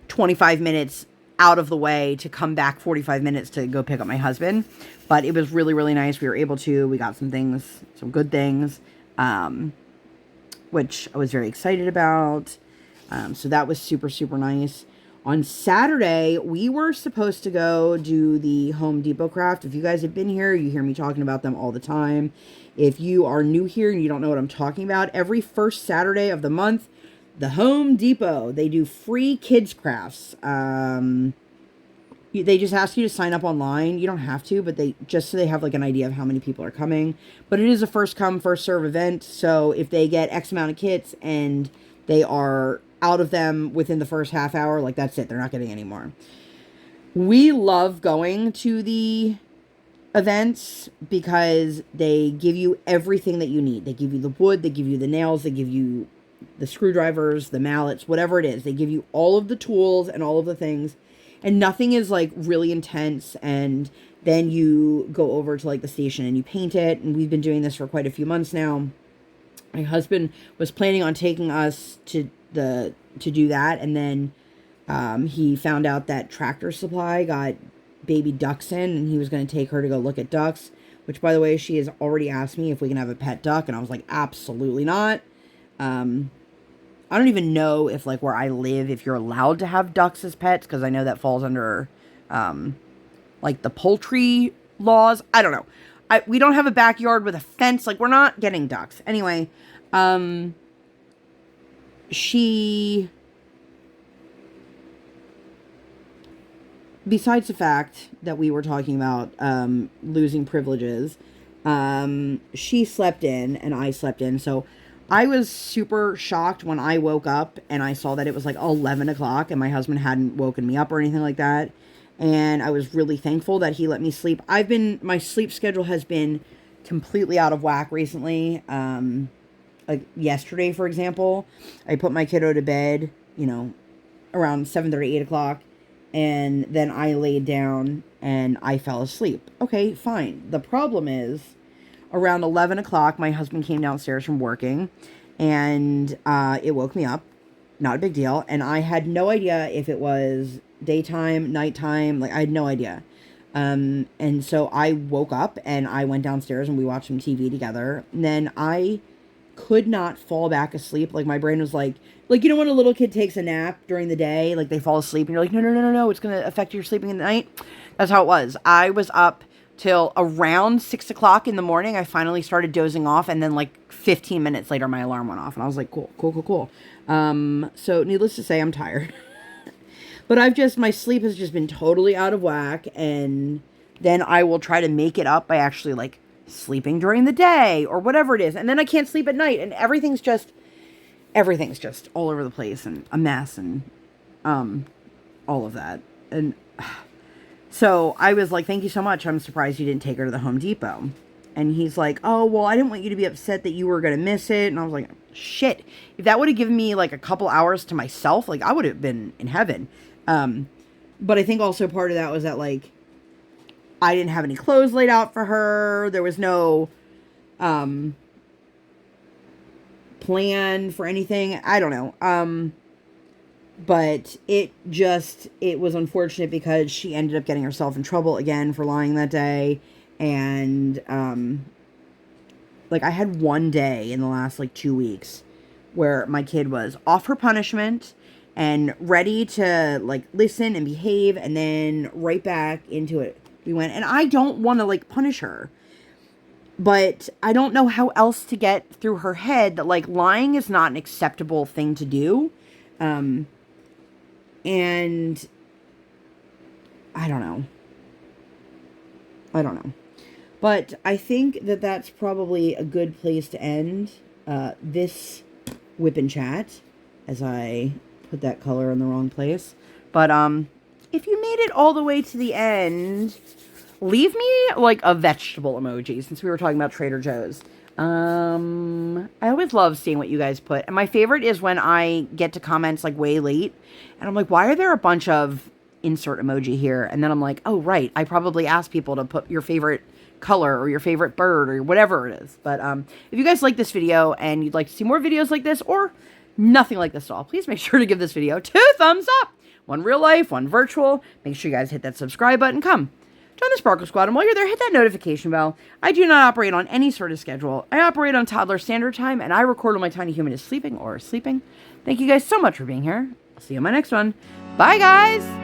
25 minutes out of the way to come back 45 minutes to go pick up my husband. But it was really, really nice. We were able to. We got some things, some good things, which I was very excited about. So that was super, super nice. On Saturday, we were supposed to go do the Home Depot craft. If you guys have been here, you hear me talking about them all the time. If you are new here and you don't know what I'm talking about, every first Saturday of the month, the Home Depot, they do free kids crafts. They just ask you to sign up online. You don't have to, but they just so they have like an idea of how many people are coming. But it is a first come, first serve event. So if they get X amount of kits and they are out of them within the first half hour, like that's it. They're not getting any more. We love going to the events because they give you everything that you need. They give you the wood, they give you the nails, they give you the screwdrivers, the mallets, whatever it is. They give you all of the tools and all of the things. And nothing is like really intense. And then you go over to like the station and you paint it. And we've been doing this for quite a few months now. My husband was planning on taking us to do that. And then he found out that Tractor Supply got baby ducks in, and he was going to take her to go look at ducks, which, by the way, she has already asked me if we can have a pet duck. And I was like, absolutely not. I don't even know if, like, where I live, if you're allowed to have ducks as pets, because I know that falls under, like, the poultry laws. I don't know. We don't have a backyard with a fence. Like, we're not getting ducks. Anyway, besides the fact that we were talking about losing privileges, she slept in and I slept in, so I was super shocked when I woke up and I saw that it was like 11 o'clock and my husband hadn't woken me up or anything like that. And I was really thankful that he let me sleep. My sleep schedule has been completely out of whack recently. Like yesterday, for example, I put my kiddo to bed, around 7:30, 8 o'clock. And then I laid down and I fell asleep. Okay, fine. The problem is, around 11 o'clock, my husband came downstairs from working, and it woke me up. Not a big deal. And I had no idea if it was daytime, nighttime. Like, I had no idea. And so I woke up, and I went downstairs, and we watched some TV together. And then I could not fall back asleep. Like, my brain was like, when a little kid takes a nap during the day, like, they fall asleep, and you're like, no, it's going to affect your sleeping at night. That's how it was. I was up till around 6 o'clock in the morning. I finally started dozing off, and then like 15 minutes later, my alarm went off, and I was like, cool. So needless to say, I'm tired. But my sleep has just been totally out of whack, and then I will try to make it up by actually like sleeping during the day or whatever it is, and then I can't sleep at night, and everything's just all over the place and a mess, and all of that. And so I was like, thank you so much. I'm surprised you didn't take her to the Home Depot. And he's like, oh, well, I didn't want you to be upset that you were going to miss it. And I was like, shit, if that would have given me like a couple hours to myself, like I would have been in heaven. But I think also part of that was that like, I didn't have any clothes laid out for her. There was no, plan for anything. I don't know. But it was unfortunate because she ended up getting herself in trouble again for lying that day. And, like, I had one day in the last, like, 2 weeks where my kid was off her punishment and ready to, like, listen and behave, and then right back into it we went. And I don't want to, like, punish her, but I don't know how else to get through her head that, like, lying is not an acceptable thing to do. And I don't know. But I think that that's probably a good place to end this WIP Chat, as I put that color in the wrong place. But if you made it all the way to the end, leave me, like, a vegetable emoji, since we were talking about Trader Joe's. I always love seeing what you guys put. And my favorite is when I get to comments, like, way late, and I'm like, why are there a bunch of insert emoji here? And then I'm like, oh, right, I probably asked people to put your favorite color or your favorite bird or whatever it is. But if you guys like this video and you'd like to see more videos like this or nothing like this at all, please make sure to give this video 2 thumbs up. One real life, one virtual. Make sure you guys hit that subscribe button. Come join the Sparkle Squad, and while you're there, hit that notification bell. I do not operate on any sort of schedule. I operate on toddler standard time, and I record when my tiny human is sleeping or sleeping. Thank you guys so much for being here. I'll see you in my next one. Bye, guys!